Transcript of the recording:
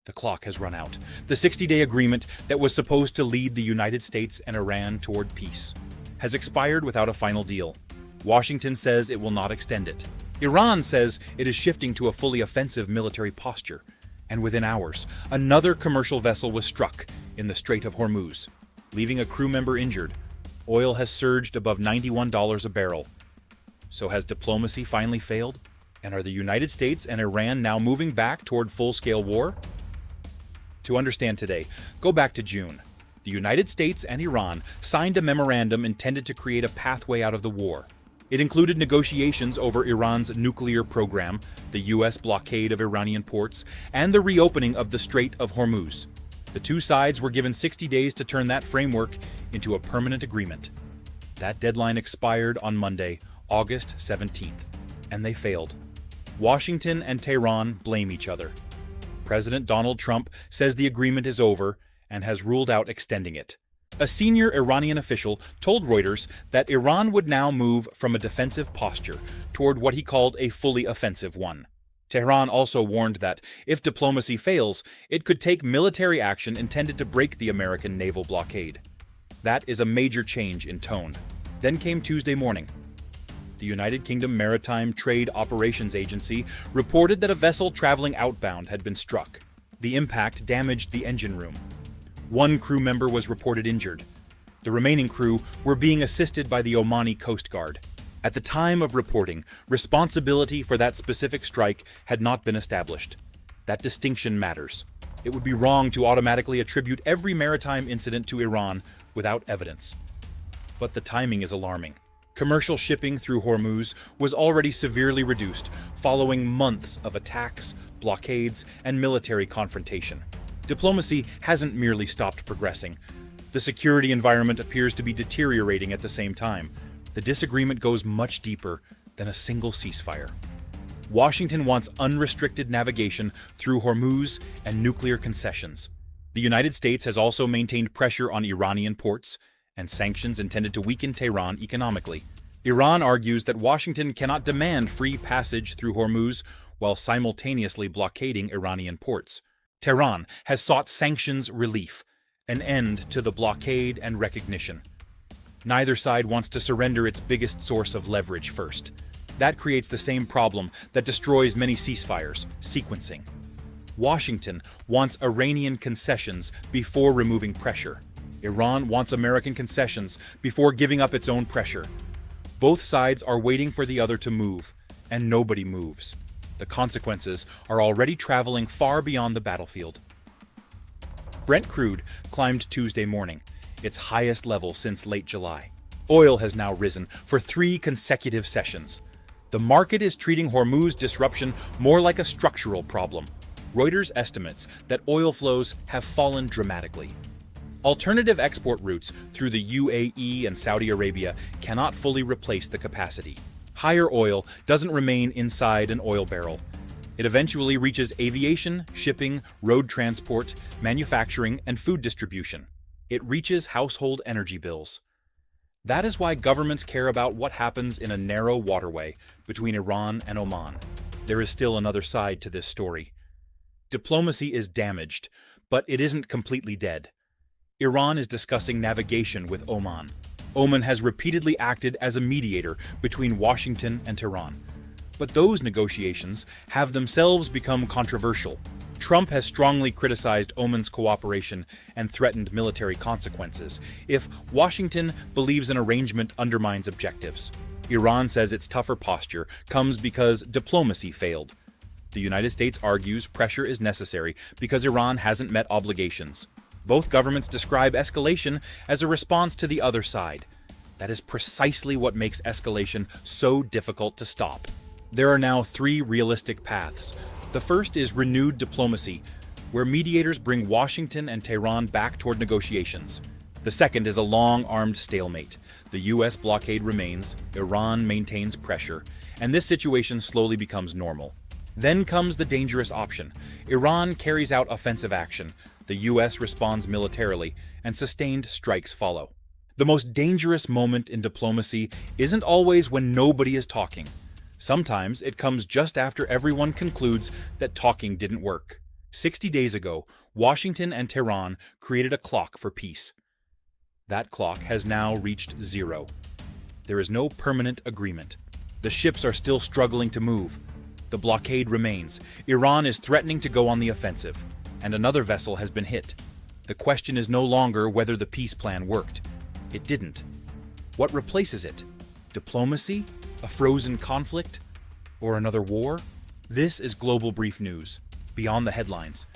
The clock has run out. The 60-day agreement that was supposed to lead the United States and Iran toward peace has expired without a final deal. Washington says it will not extend it. Iran says it is shifting to a fully offensive military posture. And within hours, another commercial vessel was struck in the Strait of Hormuz, leaving a crew member injured. Oil has surged above $91 a barrel. So has diplomacy finally failed? And are the United States and Iran now moving back toward full-scale war? To understand today, go back to June. The United States and Iran signed a memorandum intended to create a pathway out of the war. It included negotiations over Iran's nuclear program, the U.S. blockade of Iranian ports, and the reopening of the Strait of Hormuz. The two sides were given 60 days to turn that framework into a permanent agreement. That deadline expired on Monday, August 17th, and they failed. Washington and Tehran blame each other. President Donald Trump says the agreement is over and has ruled out extending it. A senior Iranian official told Reuters that Iran would now move from a defensive posture toward what he called a fully offensive one. Tehran also warned that, if diplomacy fails, it could take military action intended to break the American naval blockade. That is a major change in tone. Then came Tuesday morning. The United Kingdom Maritime Trade Operations Agency reported that a vessel traveling outbound had been struck. The impact damaged the engine room. One crew member was reported injured. The remaining crew were being assisted by the Omani Coast Guard. At the time of reporting, responsibility for that specific strike had not been established. That distinction matters. It would be wrong to automatically attribute every maritime incident to Iran without evidence. But the timing is alarming. Commercial shipping through Hormuz was already severely reduced following months of attacks, blockades, and military confrontation. Diplomacy hasn't merely stopped progressing. The security environment appears to be deteriorating at the same time. The disagreement goes much deeper than a single ceasefire. Washington wants unrestricted navigation through Hormuz and nuclear concessions. The United States has also maintained pressure on Iranian ports and sanctions intended to weaken Tehran economically. Iran argues that Washington cannot demand free passage through Hormuz while simultaneously blockading Iranian ports. Tehran has sought sanctions relief, an end to the blockade and recognition. Neither side wants to surrender its biggest source of leverage first. That creates the same problem that destroys many ceasefires: sequencing. Washington wants Iranian concessions before removing pressure. Iran wants American concessions before giving up its own pressure. Both sides are waiting for the other to move, and nobody moves. The consequences are already traveling far beyond the battlefield. Brent crude climbed Tuesday morning, its highest level since late July. Oil has now risen for 3 consecutive sessions. The market is treating Hormuz disruption more like a structural problem. Reuters estimates that oil flows have fallen dramatically. Alternative export routes through the UAE and Saudi Arabia cannot fully replace the capacity. Higher oil doesn't remain inside an oil barrel. It eventually reaches aviation, shipping, road transport, manufacturing, and food distribution. It reaches household energy bills. That is why governments care about what happens in a narrow waterway between Iran and Oman. There is still another side to this story. Diplomacy is damaged, but it isn't completely dead. Iran is discussing navigation with Oman. Oman has repeatedly acted as a mediator between Washington and Tehran. But those negotiations have themselves become controversial. Trump has strongly criticized Oman's cooperation and threatened military consequences if Washington believes an arrangement undermines objectives. Iran says its tougher posture comes because diplomacy failed. The United States argues pressure is necessary because Iran hasn't met obligations. Both governments describe escalation as a response to the other side. That is precisely what makes escalation so difficult to stop. There are now 3 realistic paths. The first is renewed diplomacy, where mediators bring Washington and Tehran back toward negotiations. The second is a long-armed stalemate. The U.S. blockade remains, Iran maintains pressure, and this situation slowly becomes normal. Then comes the dangerous option. Iran carries out offensive action. The U.S. responds militarily, and sustained strikes follow. The most dangerous moment in diplomacy isn't always when nobody is talking. Sometimes it comes just after everyone concludes that talking didn't work. 60 days ago, Washington and Tehran created a clock for peace. That clock has now reached zero. There is no permanent agreement. The ships are still struggling to move. The blockade remains. Iran is threatening to go on the offensive, and another vessel has been hit. The question is no longer whether the peace plan worked. It didn't. What replaces it? Diplomacy? A frozen conflict? Or another war? This is Global Brief News. Beyond the headlines.